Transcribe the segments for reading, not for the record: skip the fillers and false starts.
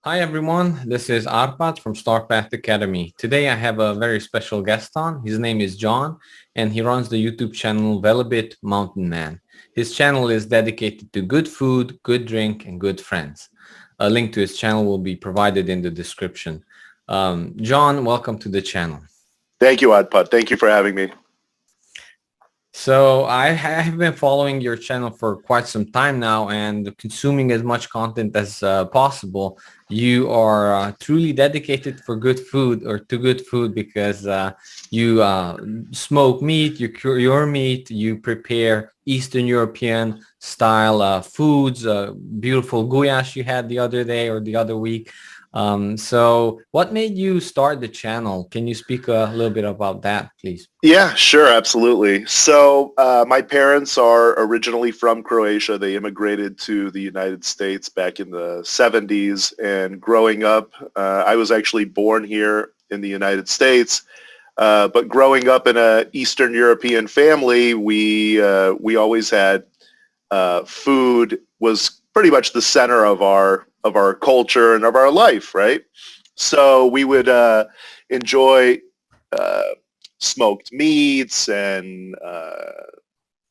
Hi everyone, this is Arpat from StarPath Academy. Today I have a very special guest on. His name is John and he runs the YouTube channel Velebit Mountain Man. His channel is dedicated to good food, good drink, and good friends. A link to his channel will be provided in the description. John, welcome to the channel. Thank you, Adpad. Thank you for having me. So I have been following your channel for quite some time now and consuming as much content as possible. You are truly dedicated for good food or to good food because you smoke meat, you cure your meat, you prepare Eastern European style foods, beautiful goulash you had the other day or the other week. So what made you start the channel? Can you speak a little bit about that, please? Yeah, sure, absolutely. So my parents are originally from Croatia. They immigrated to the United States back in the 70s. And growing up, I was actually born here in the United States. But growing up in an Eastern European family, we always had food was pretty much the center of our culture and of our life, right? So we would enjoy uh, smoked meats and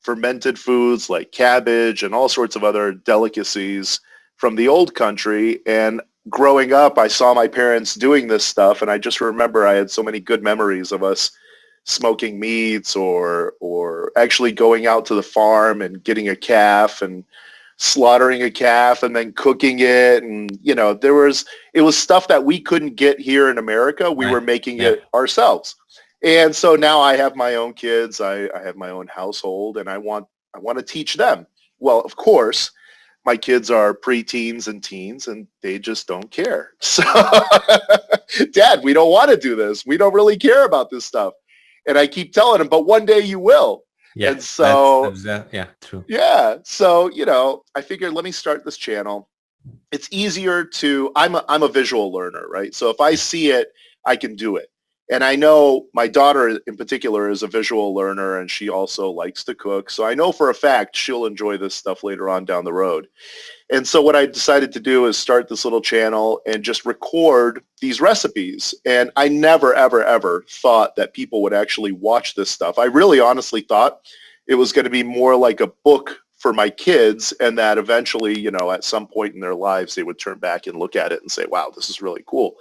fermented foods like cabbage and all sorts of other delicacies from the old country. And growing up, I saw my parents doing this stuff, and I just remember I had so many good memories of us smoking meats or actually going out to the farm and getting a calf and slaughtering a calf and then cooking it. And it was stuff that we couldn't get here in America. We Right. were making Yeah. it ourselves. And so now I have my own kids. I have my own household, and I want to teach them. Well, of course, my kids are preteens and teens, and they just don't care. So, Dad, we don't want to do this. We don't really care about this stuff. And I keep telling them, but one day you will. Yeah, And so, yeah, true. yeah. So, I figured let me start this channel. It's easier to, I'm a visual learner, right? So if I see it, I can do it. And I know my daughter in particular is a visual learner, and she also likes to cook. So I know for a fact she'll enjoy this stuff later on down the road. And so what I decided to do is start this little channel and just record these recipes. And I never, ever, ever thought that people would actually watch this stuff. I really honestly thought it was going to be more like a book for my kids, and that eventually, at some point in their lives, they would turn back and look at it and say, wow, this is really cool.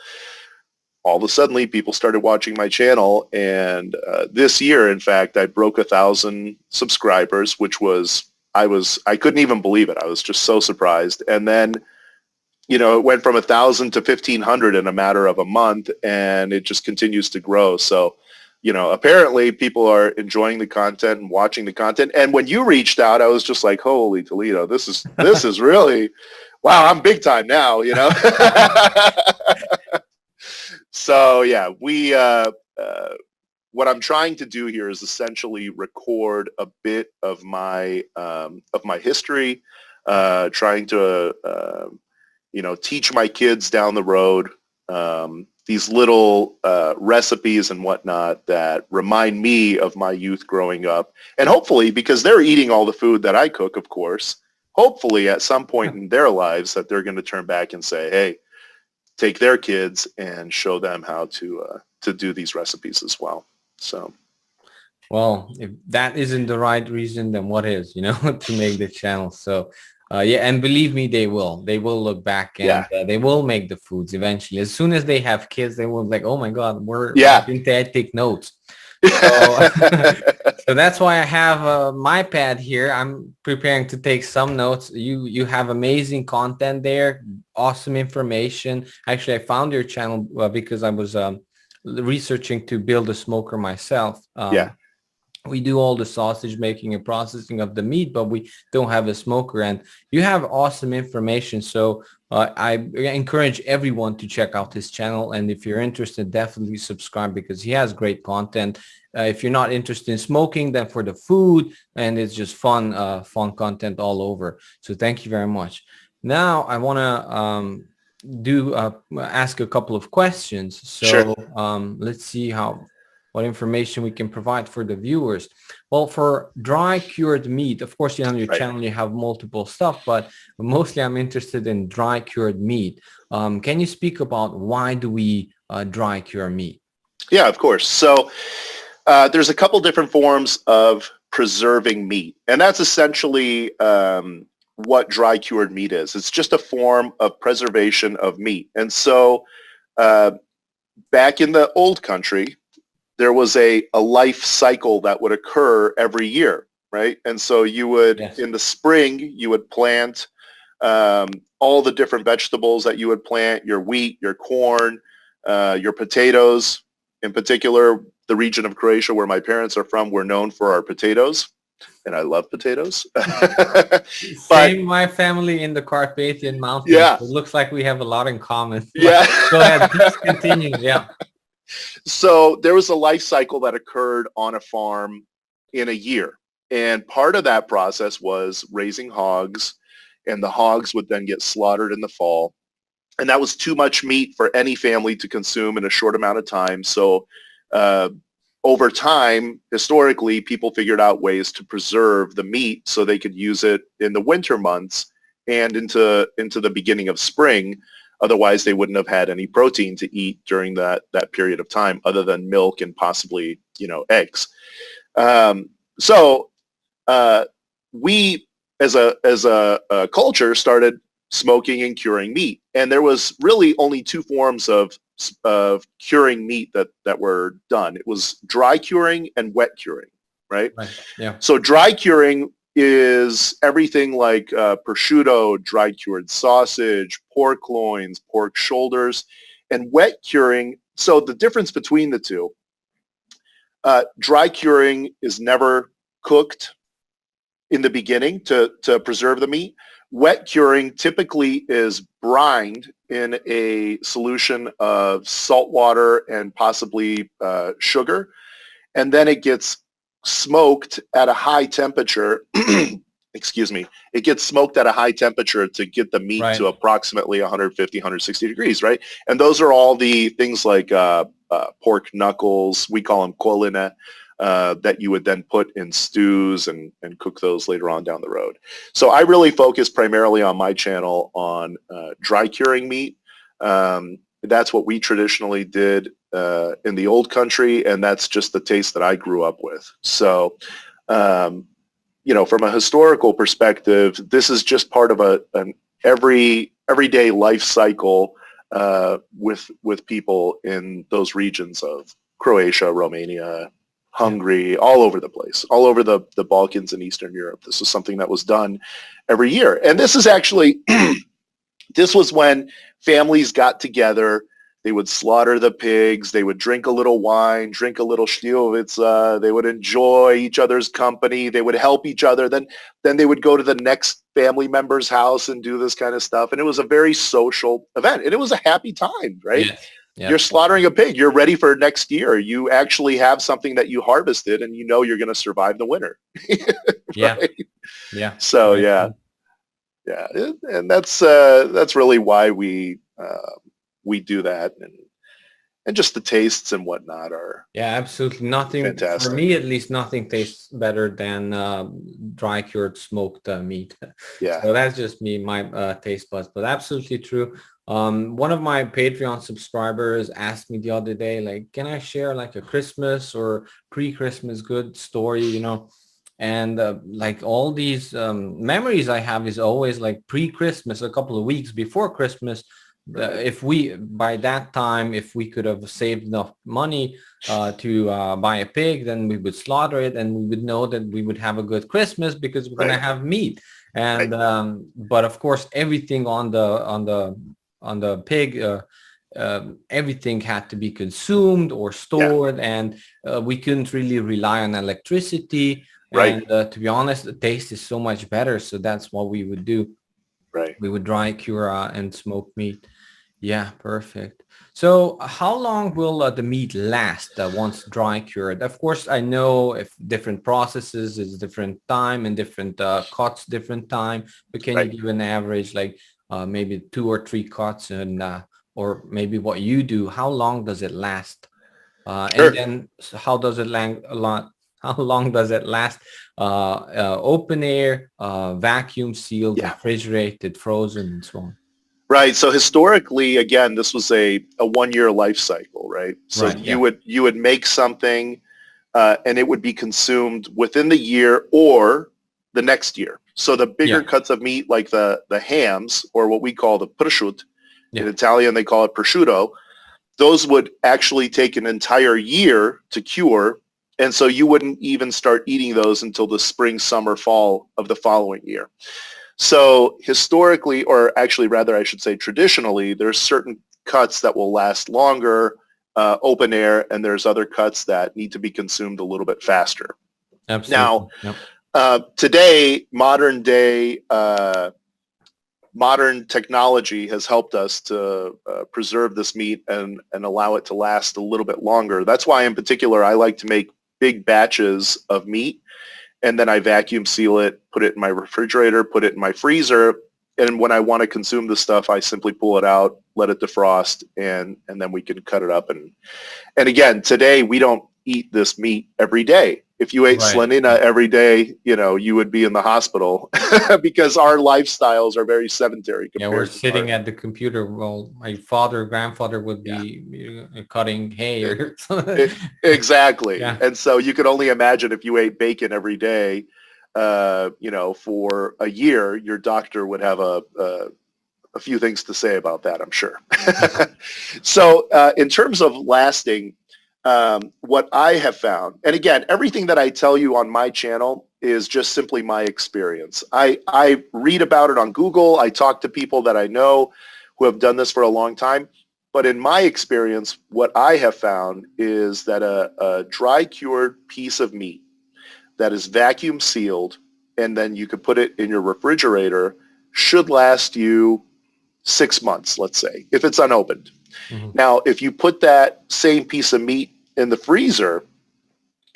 All of a sudden, people started watching my channel. And this year, in fact, I broke 1,000 subscribers, which was, I couldn't even believe it. I was just so surprised. And then, it went from 1,000 to 1,500 in a matter of a month, and it just continues to grow. So, apparently people are enjoying the content and watching the content. And when you reached out, I was just like, holy Toledo, this is really, wow, I'm big time now. So yeah, what I'm trying to do here is essentially record a bit of my history, trying to teach my kids down the road these little recipes and whatnot that remind me of my youth growing up. And hopefully, because they're eating all the food that I cook, of course, hopefully at some point in their lives that they're going to turn back and say, hey, take their kids and show them how to do these recipes as well. So Well, if that isn't the right reason, then what is, to make the channel? So, yeah, and believe me, they will. They will look back and yeah, they will make the foods eventually. As soon as they have kids, they will be like, oh my God, why yeah. didn't I take notes? So, so that's why I have my pad here. I'm preparing to take some notes. You have amazing content there, awesome information. Actually, I found your channel because I was researching to build a smoker myself. Yeah. We do all the sausage making and processing of the meat, but we don't have a smoker. And you have awesome information. So I encourage everyone to check out his channel. And if you're interested, definitely subscribe because he has great content. If you're not interested in smoking, then for the food, and it's just fun content all over. So thank you very much. Now I want to ask a couple of questions. Sure. So let's see how. what information we can provide for the viewers. Well, for dry cured meat, of course, on your Right. channel you have multiple stuff, but mostly I'm interested in dry cured meat. Can you speak about why do we dry cure meat? Yeah, of course. So there's a couple different forms of preserving meat, and that's essentially what dry cured meat is. It's just a form of preservation of meat. And so uh, back in the old country, there was a life cycle that would occur every year, right? And so you would, Yes. in the spring, you would plant all the different vegetables that you would plant, your wheat, your corn, your potatoes. In particular, the region of Croatia where my parents are from, we're known for our potatoes, and I love potatoes. But Same, my family in the Carpathian Mountains. yeah, It looks like we have a lot in common. But yeah. go ahead, please continue. Yeah. So there was a life cycle that occurred on a farm in a year. And part of that process was raising hogs, and the hogs would then get slaughtered in the fall. And that was too much meat for any family to consume in a short amount of time. So uh, over time, historically, people figured out ways to preserve the meat so they could use it in the winter months and into the beginning of spring. Otherwise, they wouldn't have had any protein to eat during that period of time, other than milk and possibly eggs. So we, as a culture, started smoking and curing meat, and there was really only two forms of curing meat that were done. It was dry curing and wet curing, right? Right. Yeah. So dry curing is everything like prosciutto, dry cured sausage, pork loins, pork shoulders, and wet curing. So the difference between the two, dry curing is never cooked in the beginning to preserve the meat. Wet curing typically is brined in a solution of salt water and possibly sugar, and then it gets smoked at a high temperature. Excuse me. It gets smoked at a high temperature to get the meat Right. to approximately 150, 160 degrees, right? And those are all the things like pork knuckles, we call them koline, that you would then put in stews and cook those later on down the road. So I really focus primarily on my channel on dry curing meat. That's what we traditionally did in the old country, and that's just the taste that I grew up with. So, from a historical perspective, this is just part of an everyday life cycle with people in those regions of Croatia, Romania, Hungary, all over the place, all over the Balkans and Eastern Europe. This was something that was done every year. And this is actually, this was when families got together. They would slaughter the pigs. They would drink a little wine, drink a little Slivovitza. They would enjoy each other's company. They would help each other. Then they would go to the next family member's house and do this kind of stuff. And it was a very social event. And it was a happy time, right? Yes. Yep. You're slaughtering a pig. You're ready for next year. You actually have something that you harvested, and you know you're going to survive the winter. Yeah. Right? Yeah. So Right. yeah, and that's really why we do that, and just the tastes and whatnot are Absolutely. Nothing, for fantastic. me at least, nothing tastes better than dry cured smoked meat. Yeah. So that's just me, my taste buds, but absolutely true. One of my Patreon subscribers asked me the other day, like, can I share like a Christmas or pre-Christmas good story, and like all these memories I have is always like pre-Christmas, a couple of weeks before Christmas. If we, by that time, if we could have saved enough money to buy a pig, then we would slaughter it, and we would know that we would have a good Christmas because we're going to have meat. And but of course, everything on the pig, everything had to be consumed or stored, and we couldn't really rely on electricity. Right. And to be honest, the taste is so much better. So that's what we would do. Right. We would dry cure and smoke meat. Yeah, perfect. So how long will the meat last once dry cured? Of course, I know if different processes is different time and different cuts different time, but can you give an average, like maybe 2 or 3 cuts, and or maybe what you do, how long does it last? And Sure. then how does it how long does it last? Open air, vacuum sealed, Yeah. refrigerated, frozen, and so on. Right. So historically, again, this was a 1 year life cycle, right? So Right. you Yeah. would make something, and it would be consumed within the year or the next year. So the bigger Yeah. cuts of meat, like the hams, or what we call the prosciutto, in Yeah. Italian they call it prosciutto, those would actually take an entire year to cure. And so you wouldn't even start eating those until the spring, summer, fall of the following year. So historically, or actually rather I should say traditionally, there's certain cuts that will last longer, open air, and there's other cuts that need to be consumed a little bit faster. Now, Absolutely. Yeah. today, modern technology has helped us to preserve this meat and allow it to last a little bit longer. That's why in particular I like to make big batches of meat, and then I vacuum seal it, put it in my refrigerator, put it in my freezer, and when I want to consume the stuff, I simply pull it out, let it defrost, and then we can cut it up. And again, today we don't eat this meat every day. If you ate Right. slanina every day, you would be in the hospital because our lifestyles are very sedentary Yeah, we're compared to sitting our, at the computer. Well, my father, grandfather would yeah. be cutting hay It, or exactly. yeah. And so you could only imagine if you ate bacon every day, for a year, your doctor would have a few things to say about that, I'm sure. So in terms of lasting, what I have found, and again, everything that I tell you on my channel is just simply my experience. I read about it on Google. I talk to people that I know who have done this for a long time. But in my experience, what I have found is that a dry cured piece of meat that is vacuum sealed and then you could put it in your refrigerator should last you 6 months, let's say, if it's unopened. Mhm. Now, if you put that same piece of meat in the freezer,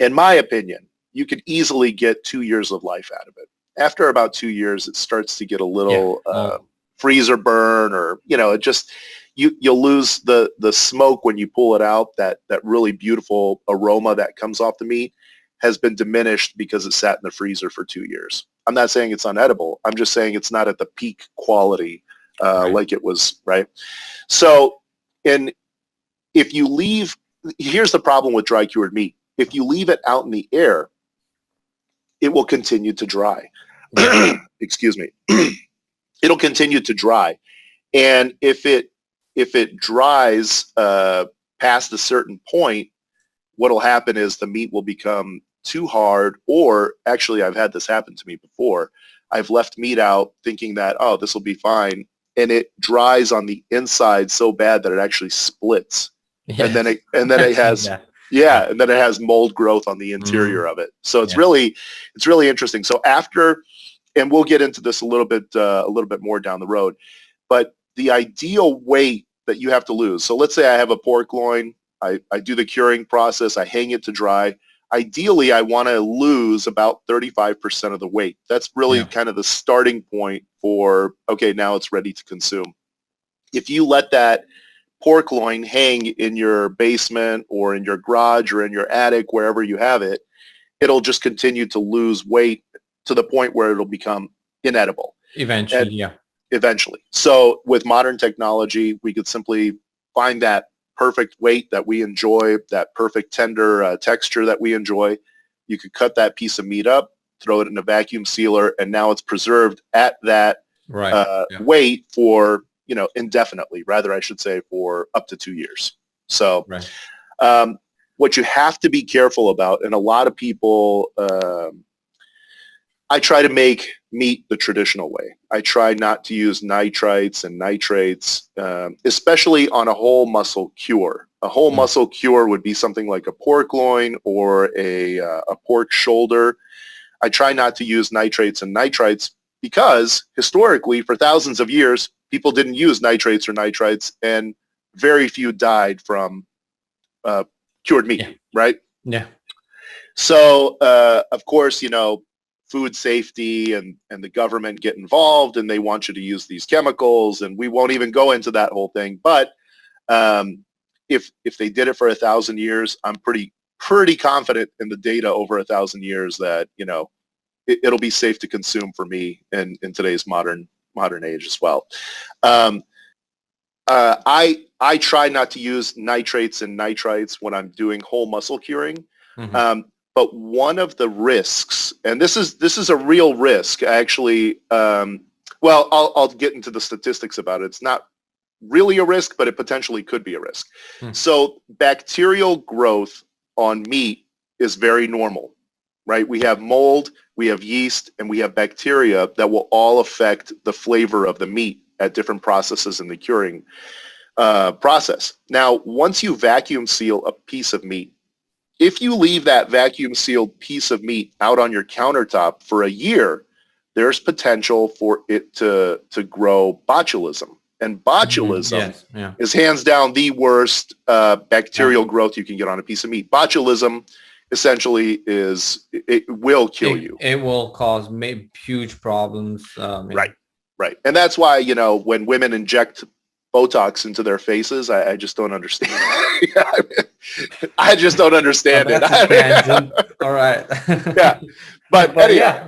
in my opinion, you could easily get 2 years of life out of it. After about 2 years, it starts to get a Yeah. little Well, freezer burn, or it just you'll lose the smoke when you pull it out. That really beautiful aroma that comes off the meat has been diminished because it sat in the freezer for 2 years. I'm not saying it's unedible. I'm just saying it's not at the peak quality right. like it was, right? So, and if you leave, here's the problem with dry cured meat. If you leave it out in the air, it will continue to dry. Yeah. Excuse me. It'll continue to dry. And if it dries past a certain point, what'll happen is the meat will become too hard, or actually I've had this happen to me before. I've left meat out thinking that, oh, this will be fine. And it dries on the inside so bad that it actually splits. And then Yes. it I've seen has, that. Yeah. yeah, and then it has mold growth on the interior Mhm. of it. So it's Yeah. really interesting. So after, and we'll get into this a little bit more down the road, but the ideal weight that you have to lose. So let's say I have a pork loin. I do the curing process. I hang it to dry. Ideally, I want to lose about 35% of the weight. That's really Yeah. kind of the starting point for, okay, now it's ready to consume. If you let that pork loin hang in your basement or in your garage or in your attic, wherever you have it, it'll just continue to lose weight to the point where it'll become inedible. Eventually. And Yeah. eventually. So with modern technology, we could simply find that perfect weight that we enjoy, that perfect tender texture that we enjoy. You could cut that piece of meat up, throw it in a vacuum sealer, and now it's preserved at that Right. Yeah. weight for, indefinitely, rather I should say for up to 2 years. So Right. um, what you have to be careful about, and a lot of people I try to make meat the traditional way. I try not to use nitrites and nitrates, especially on a whole muscle cure. A whole Mm. muscle cure would be something like a pork loin or a pork shoulder. I try not to use nitrates and nitrites because historically, for thousands of years, people didn't use nitrates or nitrites, and very few died from uh, cured meat, Yeah. right? Yeah. So, of course, food safety and the government get involved and they want you to use these chemicals, and we won't even go into that whole thing. But um, if they did it for 1,000 years, I'm pretty confident in the data over 1,000 years that, you know, it'll be safe to consume for me in today's modern age as well. I try not to use nitrates and nitrites when I'm doing whole muscle curing. Mm-hmm. But one of the risks, and this is a real risk, actually. Well, I'll get into the statistics about it. It's not really a risk, but it potentially could be a risk. Hmm. So bacterial growth on meat is very normal, right? We have mold, we have yeast, and we have bacteria that will all affect the flavor of the meat at different processes in the curing process. Now, once you vacuum seal a piece of meat, if you leave that vacuum sealed piece of meat out on your countertop for a year, there's potential for it to grow botulism. And botulism Yes, yeah. is hands down the worst bacterial growth you can get on a piece of meat. Botulism essentially it will kill you. It will cause huge problems. Right. And that's why, you know, when women inject Botox into their faces, I just don't understand. I just don't understand it. All right. Yeah. But anyhow,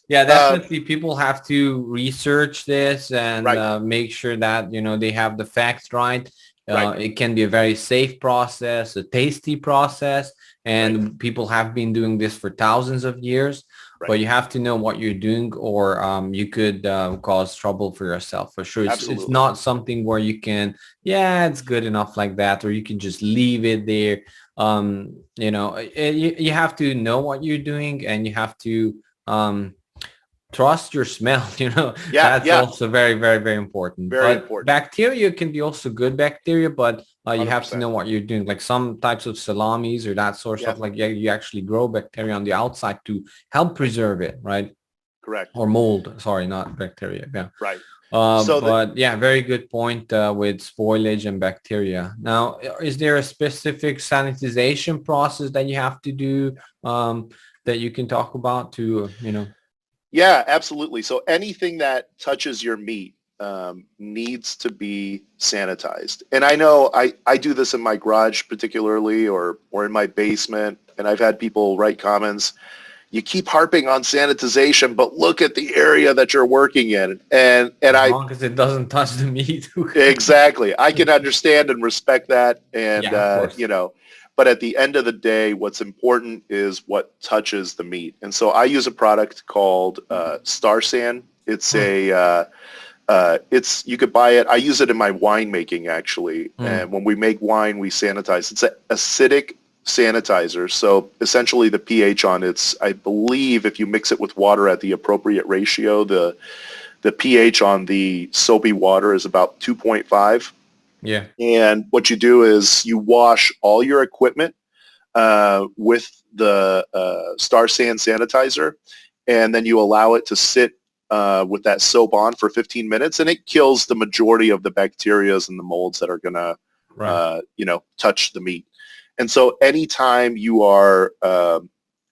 yeah, definitely people have to research this and Right. make sure that, you know, they have the facts right. Right. It can be a very safe process, a tasty process, and people have been doing this for thousands of years. But you have to know what you're doing, or you could cause trouble for yourself for sure. It's not something where you can, it's good enough like that, or you can just leave it there. You know, you have to know what you're doing, and you have to trust your smell. You know, that's also very, very, very important. Very but important. Bacteria can be also good bacteria, but you have to 100%. know what you're doing. Like some types of salamis or that sort of stuff, like you actually grow bacteria on the outside to help preserve it, right? Correct. Or mold, sorry, not bacteria. Yeah. Right. But yeah, very good point with spoilage and bacteria. Now, is there a specific sanitization process that you have to do that you can talk about to, you know? Yeah, absolutely. So anything that touches your meat needs to be sanitized. And I know I do this in my garage particularly, or in my basement, and I've had people write comments, you keep harping on sanitization, but look at the area that you're working in. And as long as it doesn't touch the meat. Exactly. I can understand and respect that. And, you know, but at the end of the day, what's important is what touches the meat. And so I use a product called Star San. It's you could buy it. I use it in my wine making, actually. And when we make wine, we sanitize. It's an acidic sanitizer. So essentially the pH on it's, I believe if you mix it with water at the appropriate ratio, the pH on the soapy water is about 2.5. Yeah. And what you do is you wash all your equipment with the Star San sanitizer, and then you allow it to sit with that soap on for 15 minutes, and it kills the majority of the bacteria and the molds that are going to, you know, touch the meat. And so anytime you are,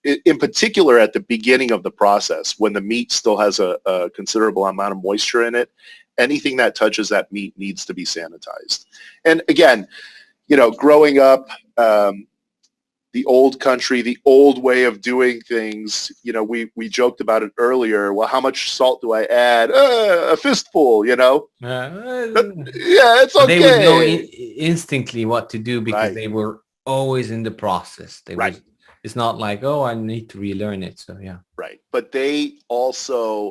in particular at the beginning of the process, when the meat still has a considerable amount of moisture in it, anything that touches that meat needs to be sanitized. And again, you know, growing up, the old country, the old way of doing things, you know, we joked about it earlier. Well, how much salt do I add? A fistful, you know? Yeah, it's okay. They would know instantly what to do because they were always in the process. It's not like, oh, I need to relearn it. So, yeah. Right. But they also,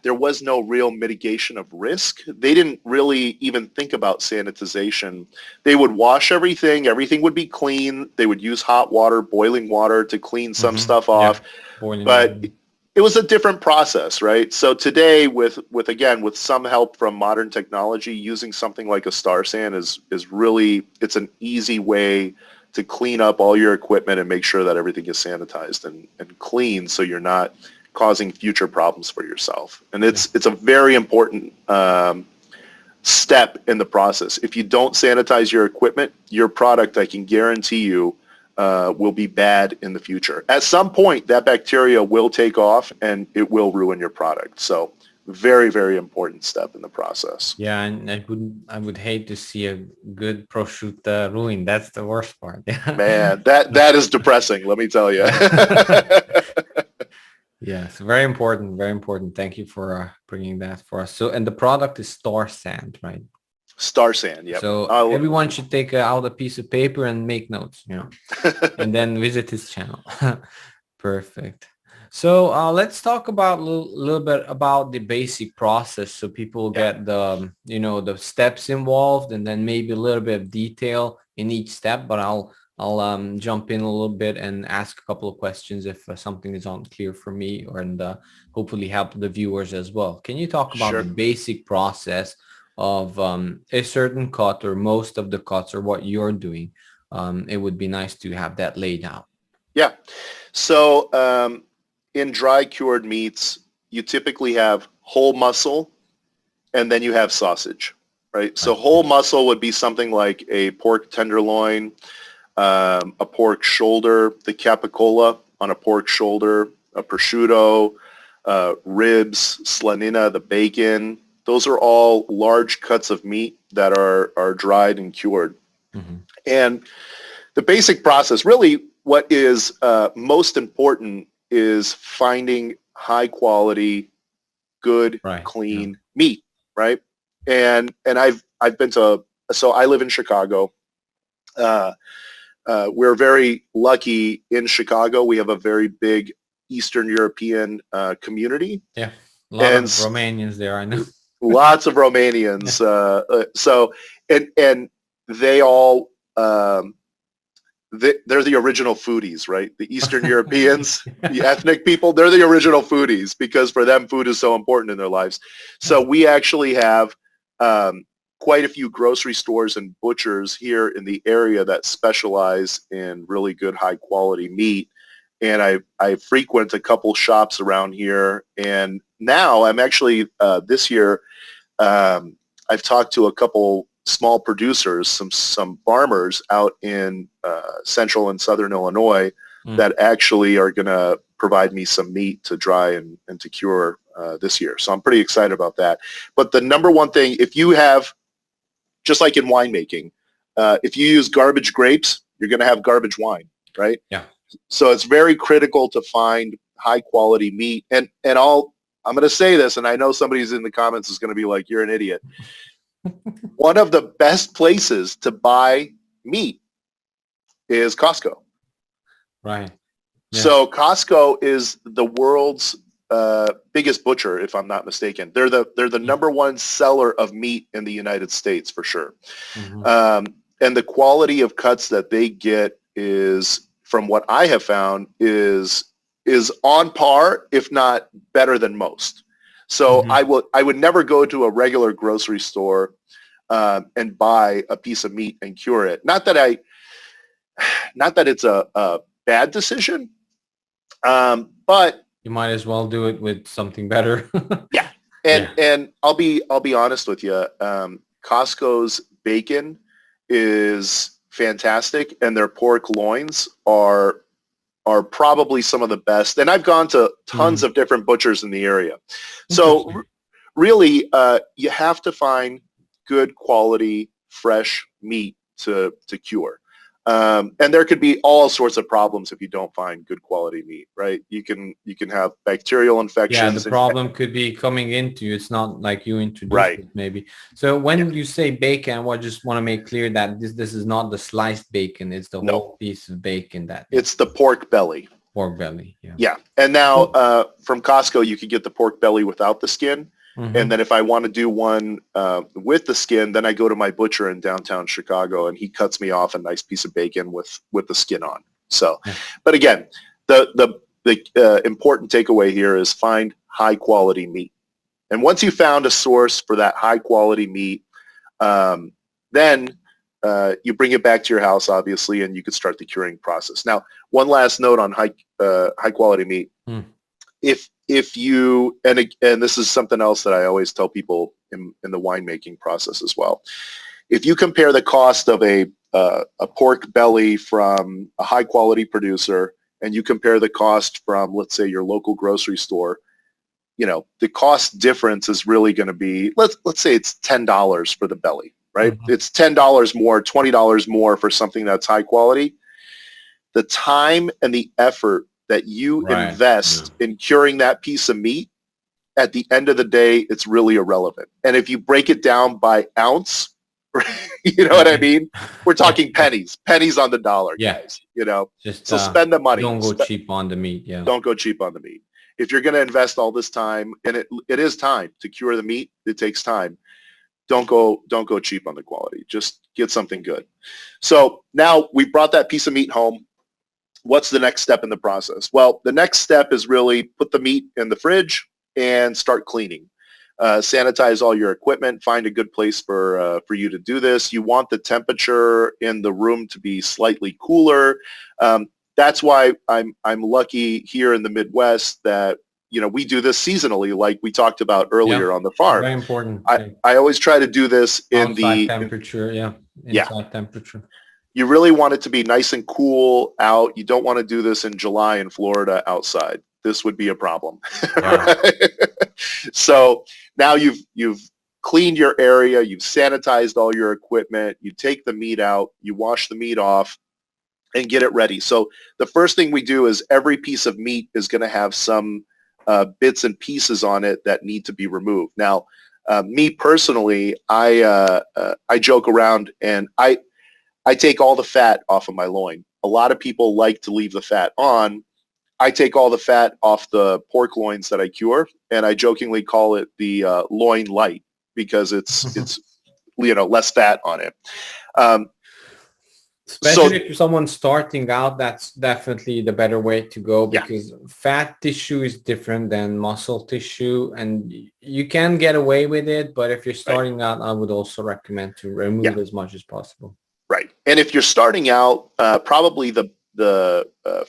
there was no real mitigation of risk. They didn't really even think about sanitization. They would wash everything. Everything would be clean. They would use hot water, boiling water to clean some stuff off. But it was a different process, right? So today with some help from modern technology, using something like a Star San is really, it's an easy way to clean up all your equipment and make sure that everything is sanitized and clean, so you're not causing future problems for yourself. And it's a very important step in the process. If you don't sanitize your equipment, your product, I can guarantee you, will be bad in the future. At some point, that bacteria will take off and it will ruin your product. So Very, very important step in the process. Yeah, and I would hate to see a good prosciutto ruined. That's the worst part. Yeah. Man, that is depressing, let me tell you. Yes, very important, very important. Thank you for bringing that for us. So, and the product is Star Sand, right? Star sand, yep. So everyone should take out a piece of paper and make notes, and then visit his channel. Perfect. So let's talk about a little bit about the basic process, so people Yeah, get the steps involved, and then maybe a little bit of detail in each step. But I'll jump in a little bit and ask a couple of questions if something is unclear for me, and hopefully help the viewers as well. Can you talk about the sure. basic process of a certain cut, or most of the cuts, or what you're doing? It would be nice to have that laid out. Yeah. So in dry cured meats, you typically have whole muscle and then you have sausage, right? So Right. whole muscle would be something like a pork tenderloin, a pork shoulder, the capicola on a pork shoulder, a prosciutto, ribs, slanina, the bacon. Those are all large cuts of meat that are dried and cured. Hmm. And the basic process, really what is most important is finding high quality, good, Right. Yeah. clean meat, right? And I've been to, so I live in Chicago. Uh, we're very lucky in Chicago. We have a very big Eastern European community, Yeah. A lot of and Romanians there, I know. lots of Yeah. Romanians. So and they all they're the original foodies, right? The Eastern Europeans, the ethnic people, they're the original foodies because for them food is so important in their lives. So we actually have quite a few grocery stores and butchers here in the area that specialize in really good high quality meat. And I frequent a couple shops around here. And now I'm actually this year I've talked to a couple small producers, some farmers out in central and southern Illinois Mm. that actually are going to provide me some meat to dry and to cure this year. So I'm pretty excited about that. But the number one thing, if you have, just like in winemaking, if you use garbage grapes, you're going to have garbage wine, right? Yeah. So it's very critical to find high quality meat. And I'm going to say this, and I know somebody's in the comments is going to be like, you're an idiot. One of the best places to buy meat is Costco. Right. Yeah. So Costco is the world's biggest butcher, if I'm not mistaken. They're the number one seller of meat in the United States for sure. Mhm. And the quality of cuts that they get is, from what I have found, is on par, if not better than most. So Mhm. I would never go to a regular grocery store and buy a piece of meat and cure it. Not that it's a bad decision, but You might as well do it with something better. yeah. Yeah. And I'll be honest with you. Costco's bacon is fantastic, and their pork loins are probably some of the best. And I've gone to tons Mm. of different butchers in the area. So Interesting. really, you have to find good quality, fresh meat to cure. And there could be all sorts of problems if you don't find good quality meat, right? You can have bacterial Yeah, the infections. problem could be coming into you. It's not like you introduced Right. it, maybe. So Yeah. when you say bacon, I just want to make clear that this is not the sliced bacon. It's the No, whole piece of bacon that, yeah, it's the pork belly. pork belly. Yeah. Yeah. And now Cool. from Costco, you could get the pork belly without the skin. And Mhm. then if I want to do one with the skin, then I go to my butcher in downtown Chicago, and he cuts me off a nice piece of bacon with the skin on. So, Yeah. but again, the important takeaway here is find high quality meat. And once you found a source for that high quality meat, then you bring it back to your house, obviously, and you can start the curing process. Now, one last note on high quality meat. Mm. If you, and this is something else that I always tell people in the winemaking process as well. If you compare the cost of a pork belly from a high quality producer, and you compare the cost from, let's say, your local grocery store, the cost difference is really going to be, let's say it's $10 for the belly, right? Mm-hmm. It's $10 more, $20 more for something that's high quality. The time and the effort that you invest in curing that piece of meat, at the end of the day, it's really irrelevant. And if you break it down by ounce, you know what I mean? We're talking pennies on the dollar, guys, Just so spend the money. don't go cheap on the meat. Yeah. Don't go cheap on the meat. If you're going to invest all this time, and it is time to cure the meat, it takes time. Don't go cheap on the quality. Just get something good. So now we brought that piece of meat home. What's the next step in the process? Well, the next step is really put the meat in the fridge and start cleaning. Sanitize all your equipment. Find a good place for you to do this. You want the temperature in the room to be slightly cooler. That's why I'm lucky here in the Midwest that we do this seasonally, like we talked about earlier on the farm. Very important. I always try to do this in outside temperature. Inside temperature. You really want it to be nice and cool out. You don't want to do this in July in Florida outside. This would be a problem. Right? So now you've cleaned your area, you've sanitized all your equipment, you take the meat out, you wash the meat off, and get it ready. So the first thing we do is every piece of meat is going to have some bits and pieces on it that need to be removed. Now, me personally, I joke around and I take all the fat off of my loin. A lot of people like to leave the fat on. I take all the fat off the pork loins that I cure, and I jokingly call it the loin light because it's less fat on it. Especially if someone's starting out, that's definitely the better way to go because fat tissue is different than muscle tissue, and you can get away with it. But if you're starting out, I would also recommend to remove as much as possible. Right, and if you're starting out, probably the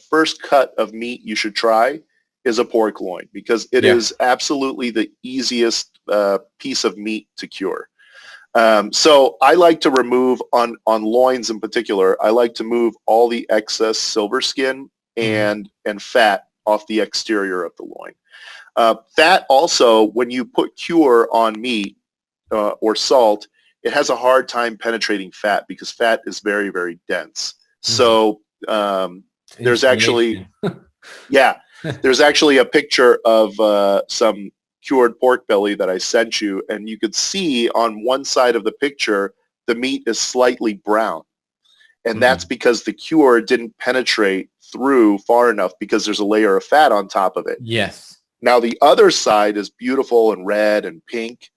first cut of meat you should try is a pork loin because it is absolutely the easiest piece of meat to cure. So I like to remove on loins in particular. I like to move all the excess silver skin and fat off the exterior of the loin. Fat also, when you put cure on meat or salt, it has a hard time penetrating fat because fat is very, very dense. So there's actually, there's actually a picture of some cured pork belly that I sent you, and you could see on one side of the picture, the meat is slightly brown. And that's because the cure didn't penetrate through far enough because there's a layer of fat on top of it. Yes. Now the other side is beautiful and red and pink.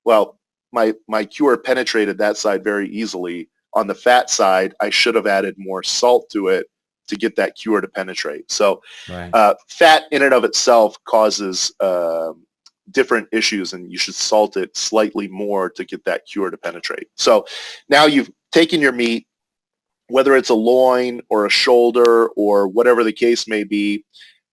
Well, my cure penetrated that side very easily. On the fat side, I should have added more salt to it to get that cure to penetrate. So fat in and of itself causes different issues, and you should salt it slightly more to get that cure to penetrate. So now you've taken your meat, whether it's a loin or a shoulder or whatever the case may be,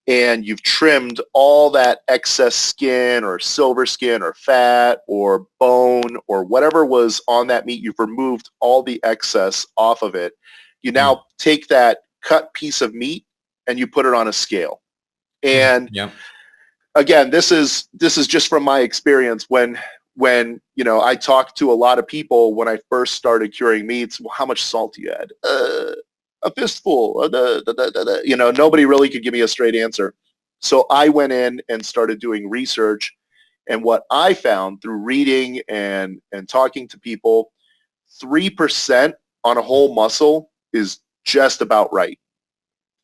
and you've trimmed all that excess skin or silver skin or fat or bone or whatever was on that meat. You've removed all the excess off of it. You now take that cut piece of meat and you put it on a scale. And again, this is just from my experience when I talked to a lot of people when I first started curing meats. Well, how much salt do you add? A fistful. Nobody really could give me a straight answer. So I went in and started doing research, and what I found through reading and talking to people, 3% on a whole muscle is just about right.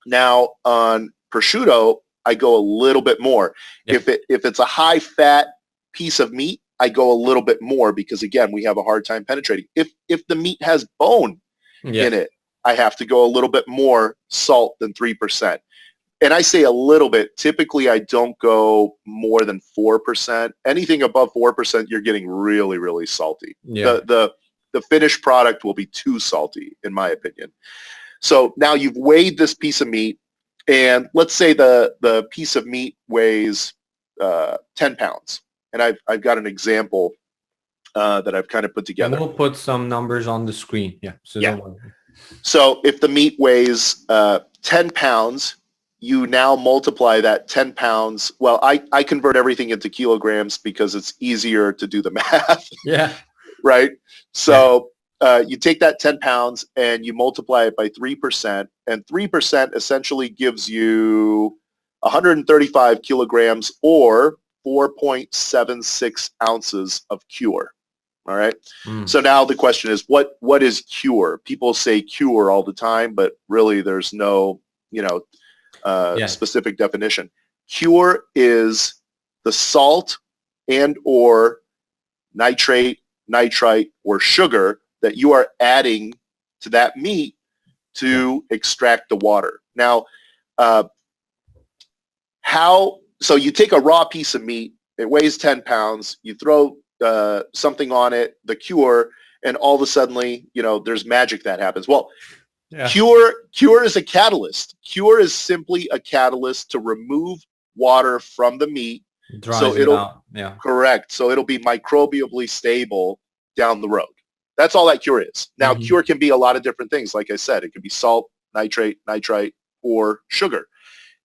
Now on prosciutto, I go a little bit more. If it's a high fat piece of meat, I go a little bit more because again, we have a hard time penetrating. If the meat has bone in it, I have to go a little bit more salt than 3%. And I say a little bit. Typically, I don't go more than 4%. Anything above 4%, you're getting really, really salty. The finished product will be too salty, in my opinion. So now you've weighed this piece of meat, and let's say the piece of meat weighs 10 pounds. And I've got an example that I've kind of put together. And we'll put some numbers on the screen. Don't worry. So if the meat weighs 10 pounds, you now multiply that 10 pounds. Well, I convert everything into kilograms because it's easier to do the math, Yeah. right? Yeah. So you take that 10 pounds and you multiply it by 3%, and 3% essentially gives you 135 kilograms or 4.76 ounces of cure. All right. Mm. So now the question is, what is cure? People say cure all the time, but really there's no, Yes. specific definition. Cure is the salt and or nitrate, nitrite, or sugar that you are adding to that meat to extract the water. Now, so you take a raw piece of meat, it weighs 10 pounds, you throw something on it, the cure, and all of a sudden, there's magic that happens. Well, Yeah. Cure is a catalyst. Cure is simply a catalyst to remove water from the meat. Dries So it out. Yeah. correct. So it'll be microbially stable down the road. That's all that cure is. Now, Mhm. cure can be a lot of different things. Like I said, it could be salt, nitrate, nitrite, or sugar.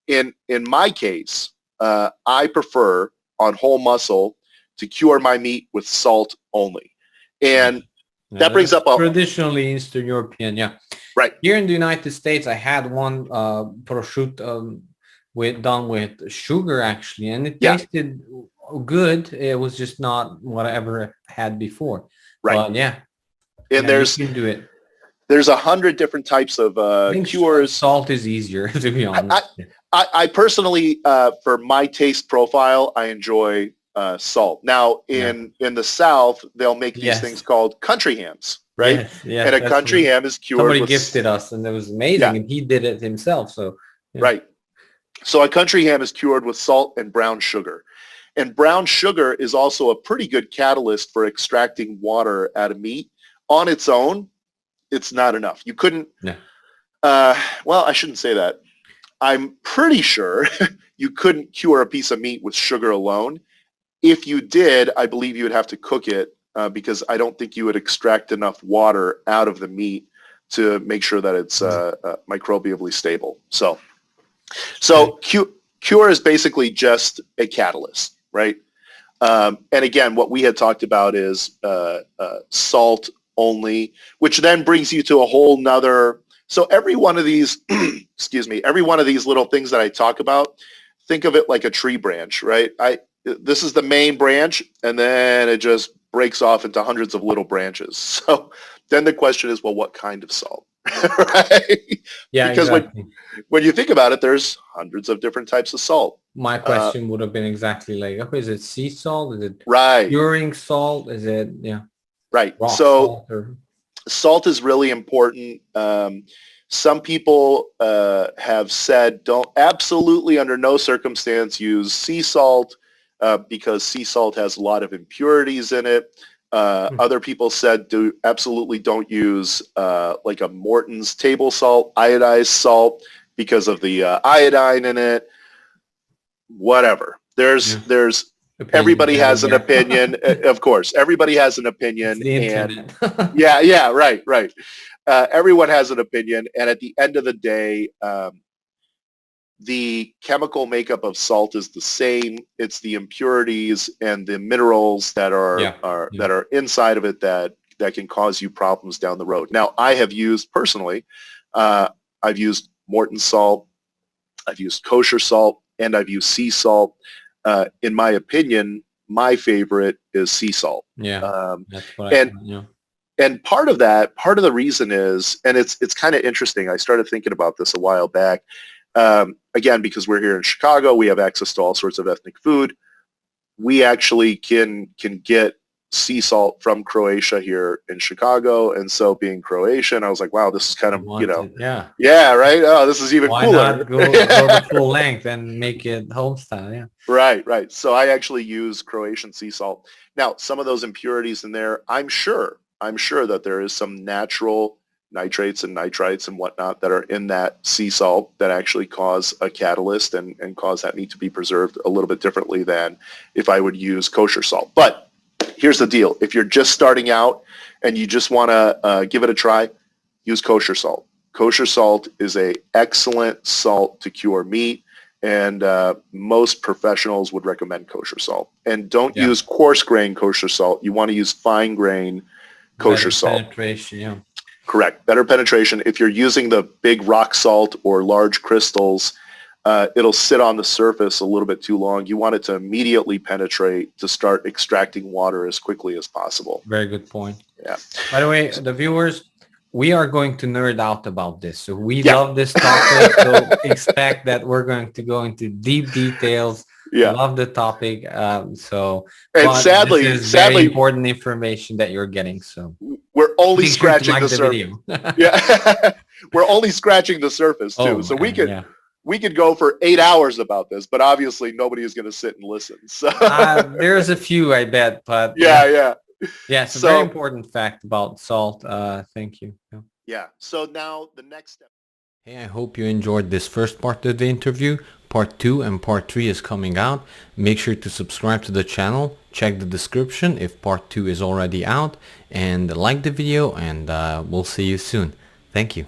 In my case, I prefer on whole muscle to cure my meat with salt only. And Yeah, that brings that's up traditionally Eastern European. Yeah. right. Here in the United States, I had one prosciutto done with sugar actually, and it Yeah. tasted good. It was just not what I ever had before. Right. But yeah, And you can do it. there's 100 different types of I think cures. salt is easier, to be honest. I personally, for my taste profile, I enjoy salt. Now, in the South, they'll make these things called country hams, right? Yes, yes, And a country ham is cured somebody with gifted us, and it was amazing, and he did it himself. So right. So a country ham is cured with salt and brown sugar. And brown sugar is also a pretty good catalyst for extracting water out of meat. On its own, it's not enough. You couldn't, well, I shouldn't say that. I'm pretty sure you couldn't cure a piece of meat with sugar alone. If you did, I believe you would have to cook it because I don't think you would extract enough water out of the meat to make sure that it's microbially stable. So cure is basically just a catalyst, right? And again, what we had talked about is salt only, which then brings you to a whole nother. So every one of these, excuse me, every one of these little things that I talk about, think of it like a tree branch, right? This is the main branch, and then it just breaks off into hundreds of little branches. So then the question is, well, what kind of salt, right? Yeah, because exactly. when you think about it, there's hundreds of different types of salt. My question would have been exactly like, okay, is it sea salt? Is it right? curing salt? Is it right? Rock So salt or... salt is really important. Some people have said don't absolutely under no circumstance use sea salt because sea salt has a lot of impurities in it. Other people said absolutely don't use like a Morton's table salt, iodized salt, because of the iodine in it. Whatever. There's everybody has an opinion. Of course, everybody has an opinion. It's the internet. And right. Everyone has an opinion, and at the end of the day, the chemical makeup of salt is the same. It's the impurities and the minerals that are inside of it that can cause you problems down the road. Now, I have used personally, I've used Morton salt, I've used kosher salt, and I've used sea salt. In my opinion, my favorite is sea salt. Yeah, that's what and part of the reason is, and it's kind of interesting. I started thinking about this a while back. Again, because we're here in Chicago, we have access to all sorts of ethnic food. We actually can get sea salt from Croatia here in Chicago, and so being Croatian, I was like, wow, this is kind of right. Oh, this is even Why cooler. Not go the full length and make it home style? Yeah. Right. So I actually use Croatian sea salt. Now, some of those impurities in there, I'm sure that there is some natural nitrates and nitrites and whatnot that are in that sea salt that actually cause a catalyst and cause that meat to be preserved a little bit differently than if I would use kosher salt. But here's the deal. If you're just starting out and you just want to give it a try, use kosher salt. Kosher salt is a excellent salt to cure meat, and most professionals would recommend kosher salt. And don't Yeah. use coarse grain kosher salt. You want to use fine grain kosher Better salt. penetration, yeah. Correct. Better penetration. If you're using the big rock salt or large crystals, it'll sit on the surface a little bit too long. You want it to immediately penetrate to start extracting water as quickly as possible. Very good point. Yeah. By the way, the viewers, we are going to nerd out about this. So we Yeah. love this topic. So expect that we're going to go into deep details. Yeah. Love the topic. And But sadly, this is very important information that you're getting. So we're only make sure to scratching like the surface. video. Yeah. We're only scratching the surface too. Oh, so man, we could go for 8 hours about this, but obviously nobody is going to sit and listen. So there's a few, I bet, but yeah. Yeah, it's a very important fact about salt. Thank you. Yeah. So now the next step. Hey, I hope you enjoyed this first part of the interview. Part 2 and part 3 is coming out. Make sure to subscribe to the channel. Check the description if part 2 is already out. And like the video, and we'll see you soon. Thank you.